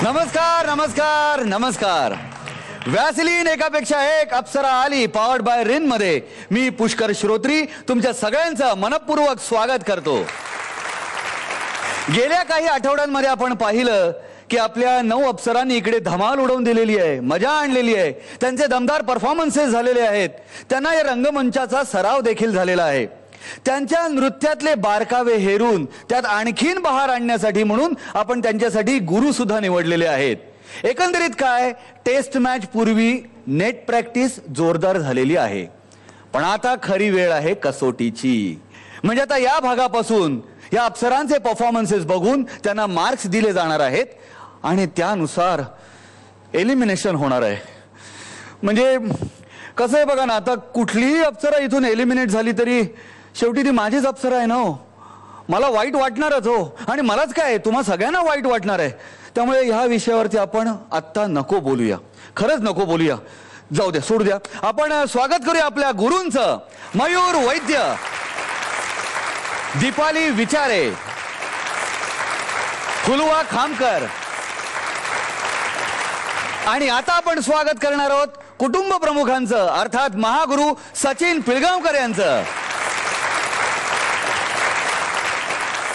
नमस्कार नमस्कार नमस्कार. व्हॅसलीन एकापेक्षा एक अप्सरा आली पॉवर्ड बाय रिन मध्ये मी पुष्कर श्रोत्री तुमच्या सगळ्यांचं मनपूर्वक स्वागत करतो. गेल्या काही आठवड्यांमध्ये आपण पाहिलं की आपल्या 9 अप्सरांनी इकडे धमाल उडवून दिलेली आहे, मजा आणलेली आहे. त्यांचे दमदार परफॉर्मन्सेस झालेले आहेत. त्यांना या रंगमंचाचा सराव देखील झालेला आहे. त्यांच्या नृत्यातले बारकावे हेरून त्यात आणखीन बहार आणण्यासाठी म्हणून आपण त्यांच्यासाठी गुरु सुद्धा निवडलेले आहेत. एकंदरीत काय, टेस्ट मॅच पूर्वी नेट प्रॅक्टिस जोरदार झालेली आहे. पण आता खरी वेळ आहे कसोटीची. म्हणजे आता या भागापासून या अप्सरांचे परफॉर्मन्सेस बघून त्यांना मार्क्स दिले जाणार आहेत आणि त्यानुसार एलिमिनेशन होणार आहे. म्हणजे कसं आहे बघा ना, आता कुठलीही अप्सरा इथून एलिमिनेट झाली तरी शेवटी ती माझीच अप्सरा आहे ना हो. मला वाईट वाटणारच हो, आणि मलाच काय तुम्हा सगळ्यांना वाईट वाटणार आहे. त्यामुळे ह्या विषयावरती आपण आत्ता नको बोलूया, खरंच नको बोलूया. जाऊ द्या, सोडू द्या. आपण स्वागत करूया आपल्या गुरूंचं. मयूर वैद्य, दीपाली विचारे, फुलवा खामकर. आणि आता आपण स्वागत करणार आहोत कुटुंब प्रमुखांचं, अर्थात महागुरु सचिन पिळगावकर यांचं.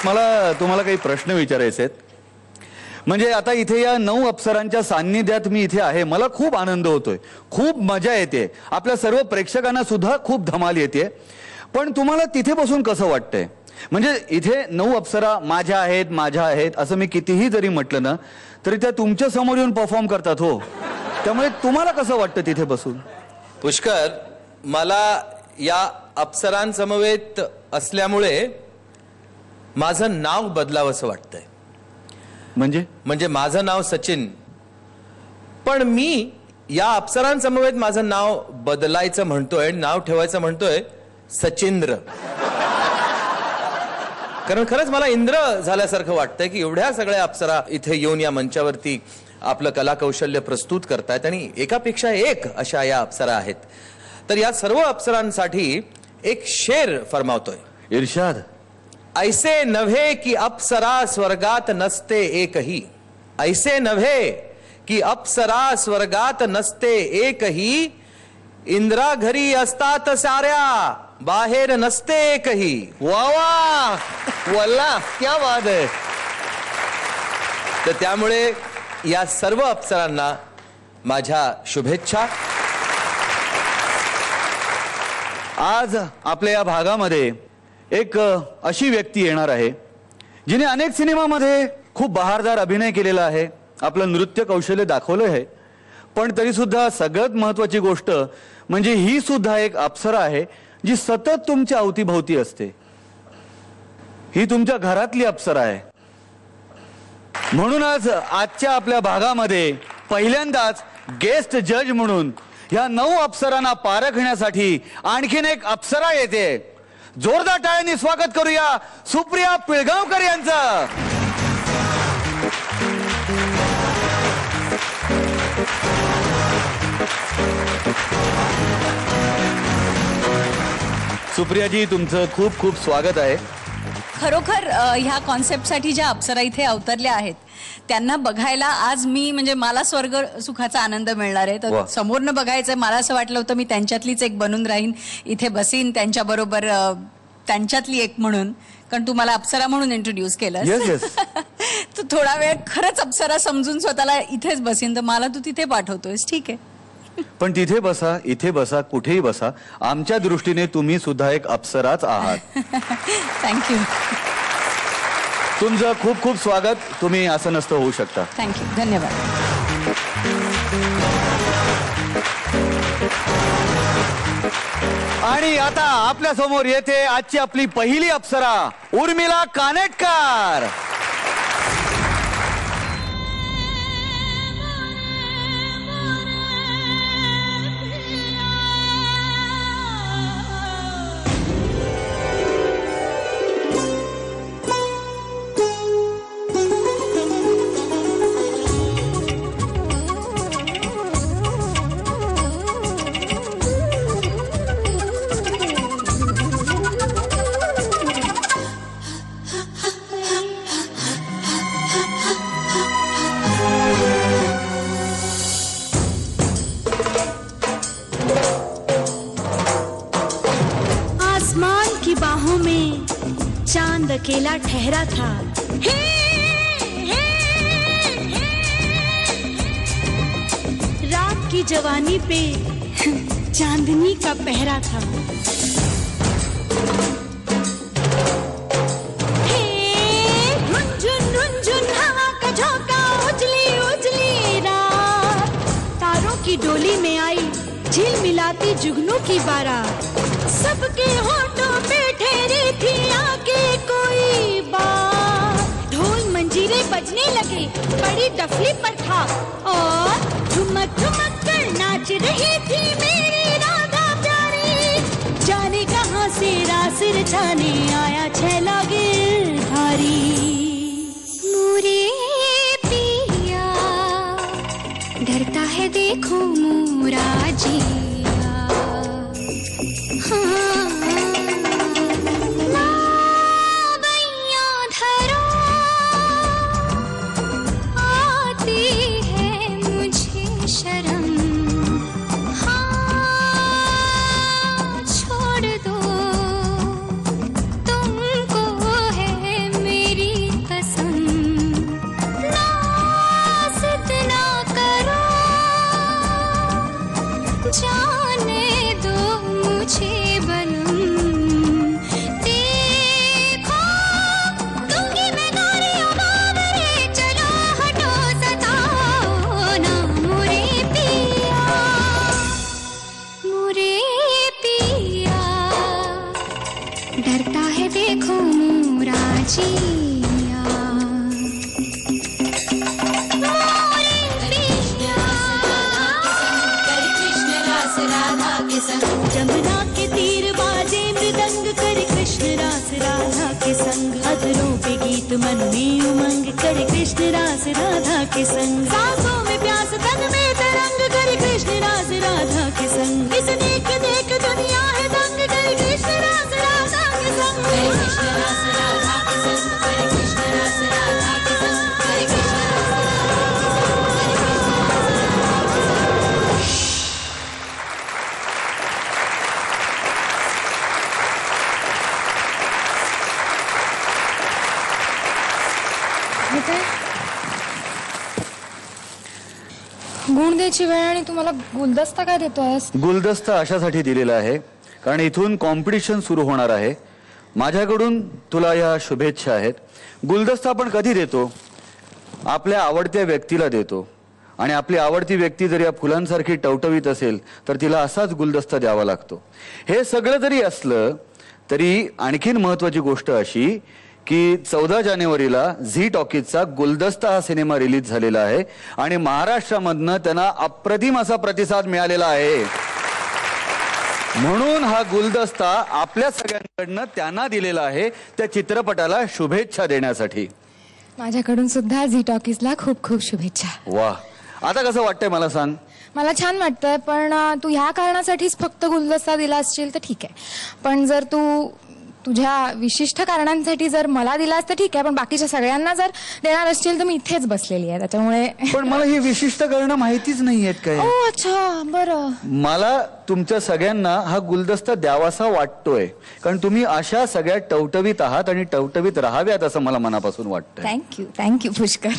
मला तुम्हाला काही प्रश्न विचारायचे आहेत. म्हणजे आता इथे या 9 अप्सरांच्या सान्निध्यात मी इथे आहे. मला खूप आनंद होतोय, खूप मजा येते. आपल्या सर्व प्रेक्षकांना सुद्धा खूप धमाल येते. पण तुम्हाला तिथे बसून कसं वाटतंय? म्हणजे इथे 9 अप्सरा माझ्या आहेत असं मी कितीही जरी म्हटलं ना तरी त्या तुमच्या समोर येऊन परफॉर्म करतात हो. त्यामुळे तुम्हाला कसं वाटतं तिथे बसून? पुष्कर, मला या अप्सरांसमवेत असल्यामुळे माझं नाव बदलावंसं वाटतंय. म्हणजे माझं नाव सचिन, पण मी या अप्सरांसमवेत माझं नाव बदलायचं म्हणतोय, नाव ठेवायचं म्हणतोय सचिंद्र. कारण खरंच मला इंद्र झाल्यासारखं वाटतंय की एवढ्या सगळ्या अप्सरा इथे येऊन या मंचावरती आपलं कलाकौशल्य प्रस्तुत करतायत आणि एकापेक्षा एक अशा या अप्सरा आहेत. तर या सर्व अप्सरांसाठी एक शेर फरमावतोय. इर्शाद. ऐसे नव्हे की अप्सरा स्वर्गात नसते एकही, ऐसे नव्हे की अप्सरा स्वर्गात नसते एकही, इंद्रा घरी असतात साऱ्या बाहेर नसते एकही. वा वा, वल्ला, क्या बात आहे. तर त्यामुळे या सर्व अप्सरांना माझ्या शुभेच्छा. आज आपल्या या भागामध्ये एक अशी व्यक्ती येणार आहे जिने अनेक सिनेमामध्ये खूप बहारदार अभिनय केलेला आहे, आपलं नृत्य कौशल्य दाखवलं आहे. पण तरी सुद्धा सगळ्यात महत्वाची गोष्ट म्हणजे ही सुद्धा एक अप्सरा आहे जी सतत तुमच्या अवतीभोवती असते. ही तुमच्या घरातली अप्सरा आहे. म्हणूनच आजच्या आपल्या भागामध्ये पहिल्यांदाच गेस्ट जज म्हणून या 9 अप्सरांना पारखण्यासाठी आणखीन एक अप्सरा येते. जोरदार टाळ्यांनी स्वागत करूया सुप्रिया पिळगावकर यांचं. सुप्रियाजी, तुमचं खूप खूप स्वागत आहे. खरोखर ह्या कॉन्सेप्टसाठी ज्या अप्सरा इथे अवतरल्या आहेत त्यांना बघायला आज मी म्हणजे मला स्वर्ग सुखाचा आनंद मिळणार आहे. तर समोरनं बघायचं, मला असं वाटलं होतं मी त्यांच्यातलीच एक बनून राहीन, इथे बसीन त्यांच्याबरोबर, त्यांच्यातली एक म्हणून. कारण तू मला अप्सरा म्हणून इंट्रोड्यूस केलं. तर थोडा वेळ खरंच अप्सरा समजून स्वतःला इथेच बसीन, तर मला तू तिथे पाठवतोयस. ठीक आहे, पण तिथे बसा, इथे बसा, कुठेही बसा, आमच्या दृष्टीने तुम्ही सुद्धा एक अप्सराच आहात. थँक्यू. तुमचं खूप खूप स्वागत. तुम्ही आसनस्थ होऊ शकता. थँक्यू, धन्यवाद. आणि आता आपल्या समोर येते आजची आपली पहिली अप्सरा उर्मिला कानेटकर. चांद अकेला ठहरा था। हे, हे, हे, रात की जवानी पे चांदनी का पहरा था। हे, झुनझुन हवा का झोंका, उजली उजली रात, तारों की डोली में आई झिल मिलाती जुगनू की बारात। सबके होठों पे ठहरी थी आके कोई बात। ढोल मंजीरे बजने लगे, बड़ी डफली पर था, और ठुमक ठुमक कर नाच रही थी मेरी राधा प्यारी। जाने कहां से रास रचाने आया छैला गिरधारी। मोरे पिया डरता है देखो मोरा जिया। हाँ, लावैया धरो, आती है मुझे शर्म। हाँ, छोड़ दो, तुमको है मेरी कसम। नाज इतना करो, जाने दो मुझे बनम। देखो दूंगी मैं गोरियों बाबरे, चलो हटो सताओ ना मोरे पिया। मोरे पिया डरता है देखो मोरा जिया। मोरे पिया जमुना के तीर बाजे मृदंग करे कृष्ण रास राधा के संग। अधरों पे गीत मन में उमंग करे कृष्ण रास राधा के संग। सांसों में प्यास तन में तरंग करे कृष्ण रास राधा के संग। इस देख देख दुनिया है दंग करे कृष्ण रास राधा के संग। कृष्ण रास राधा के संग, करे कृष्ण रास राधा के संग, करे कृष्ण रास गुण द्यायची वेळ आणि तू मला गुलदस्ता काय देतोयस? गुलदस्ता अशासाठी दिलेला आहे कारण इथून कॉम्पिटिशन सुरू होणार आहे. माझ्याकडून तुला या शुभेच्छा आहेत. गुलदस्ता आपण कधी देतो? आपल्या आवडत्या व्यक्तीला देतो, आणि आपली आवडती व्यक्ती जर या फुलांसारखी टवटवीत असेल तर तिला असाच गुलदस्ता द्यावा लागतो. हे सगळं जरी असलं तरी आणखीन महत्वाची गोष्ट अशी की 14 जानेवारीला झी टॉकीजचा गुलदस्ता हा सिनेमा रिलीज झालेला आहे आणि महाराष्ट्रामधनं त्यांना अप्रतिम असा प्रतिसाद मिळालेला आहे. म्हणून हा गुलदस्ता आपल्या सगळ्यांकडनं त्यांना दिलेला आहे, त्या चित्रपटाला शुभेच्छा देण्यासाठी. माझ्याकडून सुद्धा झी टॉकीजला खूप खूप शुभेच्छा. वा, आता कसं वाटतंय मला सांग? मला छान वाटतंय, पण तू ह्या कारणासाठीच फक्त गुलदस्ता दिला असशील तर ठीक आहे, पण जर तू तुझ्या विशिष्ट कारणांसाठी जर मला दिलास तर ठीक आहे, पण बाकीच्या सगळ्यांना जर देणार असशील तर मी इथेच बसलेली आहे, त्याच्यामुळे. पण मला ही विशिष्ट कारणं माहितीच नाही आहेत काय. ओ अच्छा, बरं. मला तुमच्या सगळ्यांना हा गुलदस्ता द्यावासा वाटतोय कारण तुम्ही अशा सगळ्या टवटवीत आहात आणि टवटवीत राहाव्यात असं मला मनापासून वाटतंय. थँक्यू पुष्कर.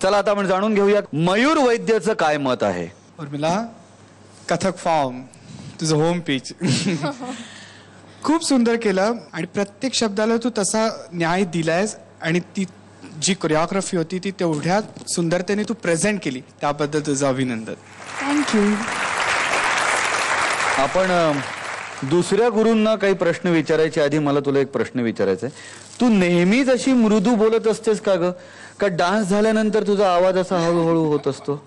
चला आता आपण जाणून घेऊया मयूर वैद्यचं काय मत आहे. उर्मिला, कथक फॉर्म तुझं होम पेज खूप सुंदर केलं आणि प्रत्येक शब्दाला तू तसा न्याय दिलायस आणि ती जी कोरिओग्राफी होती ती तेवढ्या सुंदरतेने तू प्रेझेंट केली, त्याबद्दल तुझं अभिनंदन. थँक्यू. आपण दुसऱ्या गुरूंना काही प्रश्न विचारायच्या आधी मला तुला एक प्रश्न विचारायचा आहे. तू नेहमीच अशी मृदू बोलत असतेस का ग? का डान्स झाल्यानंतर तुझा आवाज असा हळूहळू होत असतो?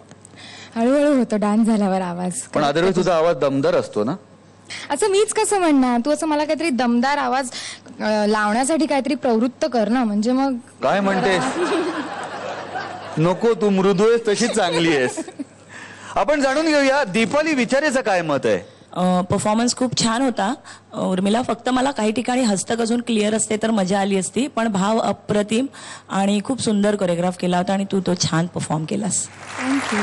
हळूहळू होतो डान्स झाल्यावर आवाज, पण अदरवेळी तुझा आवाज दमदार असतो ना? असं मीच कसं म्हणणार? तू असं मला काहीतरी दमदार आवाज लावण्यासाठी काहीतरी प्रवृत्त कर ना, म्हणजे मग. काय म्हणतेस? नको, तू मृदू आहेस तशीच चांगली आहेस. आपण जाणून घेऊया दीपाली विचारेचं काय मत आहे. परफॉर्मन्स खूप छान होता उर्मिला. फक्त मला काही ठिकाणी हस्तक अजून क्लिअर असते तर मजा आली असती, पण भाव अप्रतिम आणि खूप सुंदर कोरिओग्राफ केला होता आणि तू तो छान परफॉर्म केलास. थँक्यू.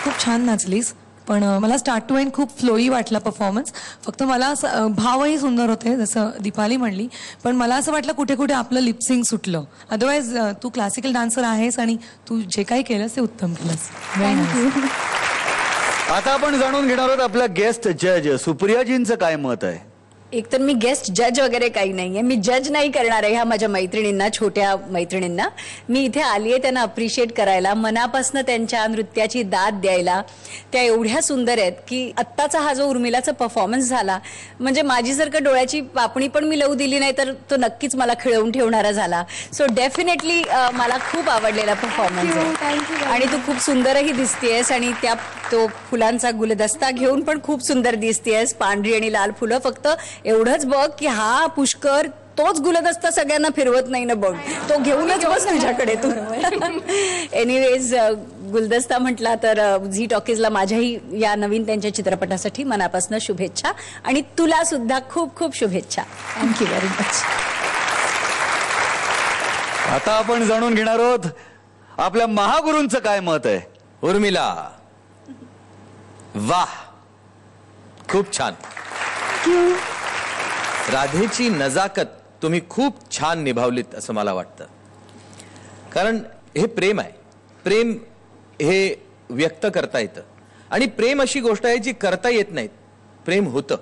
खूप छान नाचलीस, पण मला स्टार्ट टू एंड खूप फ्लोई वाटला परफॉर्मन्स. फक्त मला असं भावही सुंदर होते जसं दीपाली म्हणली, पण मला असं वाटलं कुठे कुठे आपलं लिपसिंग सुटलं. अदरवाईज तू क्लासिकल डान्सर आहेस आणि तू जे काही केलंस ते उत्तम केलंस. थँक्यू. आता आपण जाणून घेणार आहोत आपल्या गेस्ट जज सुप्रियाजींचं काय मत आहे. एक तर मी गेस्ट जज वगैरे काही नाहीये, मी जज नाही करणार आहे ह्या माझ्या मैत्रिणींना, छोट्या मैत्रिणींना. मी इथे आलीये त्यांना अप्रिशिएट करायला, मनापासून त्यांच्या नृत्याची दाद द्यायला. त्या एवढ्या सुंदर आहेत की आत्ताचा हा जो उर्मिलाचा परफॉर्मन्स झाला म्हणजे माझी जर का डोळ्याची पापणी पण मी लावू दिली नाही तर तो नक्कीच मला खिळवून ठेवणारा झाला. सो डेफिनेटली मला खूप आवडलेला परफॉर्मन्स आहे आणि तू खूप सुंदरही दिसतेयस आणि त्या तो फुलांचा गुलदस्ता घेऊन पण खूप सुंदर दिसतेयस, पांढरी आणि लाल फुलं. फक्त एवढंच बघ की हा पुष्कर तोच गुलदस्ता सगळ्यांना फिरवत नाही ना बघ, तो घेऊनच बस तुझ्याकडे तू. एनिवेज गुलदस्ता म्हटला तर झी टॉकीजला माझ्याही या नवीन त्यांच्या चित्रपटासाठी मनापासून शुभेच्छा आणि तुला सुद्धा खूप खूप शुभेच्छा. Thank you very much. आता आपण जाणून घेणार आहोत आपल्या महागुरूंचं काय मत आहे. उर्मिला, वाह, खूप छान. राधेची नजाकत तुम्ही खूप छान निभावलीत असं मला वाटतं. कारण हे प्रेम आहे, प्रेम हे व्यक्त करता येतं आणि प्रेम अशी गोष्ट आहे जी करता येत नाहीत, प्रेम होतं.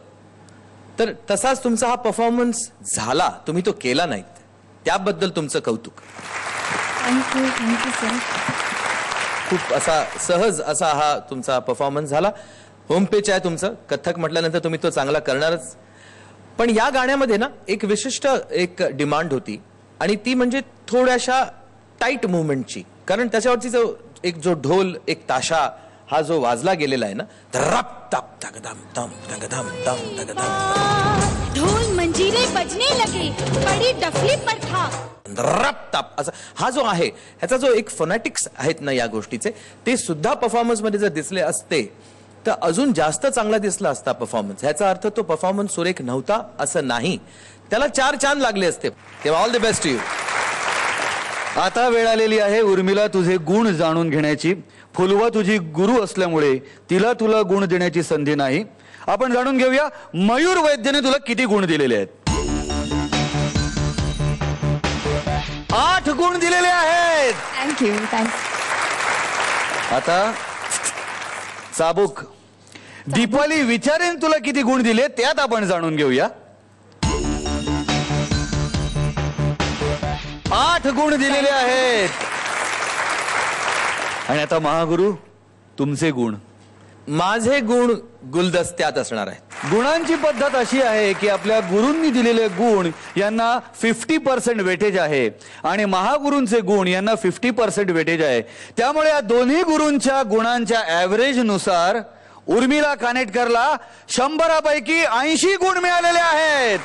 तर तसाच तुमचा हा परफॉर्मन्स झाला, तुम्ही तो केला नाहीत, त्याबद्दल तुमचं कौतुक. Thank you sir. खूप असा सहज असा हा तुमचा परफॉर्मन्स झाला. होम पेज आहे तुमचं, कथ्थक म्हटल्यानंतर तुम्ही तो चांगला करणारच. पण या गाण्यामध्ये ना एक विशिष्ट एक डिमांड होती आणि ती म्हणजे थोड्याशा टाईट मुवमेंटची. कारण त्याच्यावरती जो ढोल, एक ताशा हा जो वाजला गेलेला आहे ना, रप तप तगदम तम तगदम तम तगदम, ढोल मंजीरे बजने लगे, बड़ी डफली पर था. रप तप असा हा जो आहे ह्याचा जो एक फोनॅटिक्स आहेत ना या गोष्टीचे, ते सुद्धा परफॉर्मन्स मध्ये जर दिसले असते तर अजून जास्त चांगला दिसला असता परफॉर्मन्स. ह्याचा अर्थ तो परफॉर्मन्स सुरेख नव्हता असं नाही, त्याला 4 चांद लागले असते. तेव्हा all the best to you. आता वेळ आलेली आहे उर्मिला तुझे गुण जाणून घेण्याची. फुलवा तुझी गुरु असल्यामुळे तिला तुला गुण देण्याची संधी नाही. आपण जाणून घेऊया मयूर वैद्यने तुला किती गुण दिलेले आहेत. 8 गुण दिलेले आहेत. थँक्यू. आता चाबूक दीपाली विचारेन तुला किती गुण दिले त्यात आपण जाणून घेऊया. 8 गुण दिलेले आहेत. आणि आता महागुरु तुमचे गुण. माझे गुण गुलदस्त्यात असणार आहेत. गुणांची पद्धत अशी आहे की आपल्या गुरूंनी दिलेले गुण यांना 50% वेटेज आहे आणि महागुरूंचे गुण यांना 50% वेटेज आहे. त्यामुळे या दोन्ही गुरूंच्या गुणांच्या ऍव्हरेज नुसार उर्मिला कानेटकरला 100 पैकी 80 गुण मिळालेले आहेत.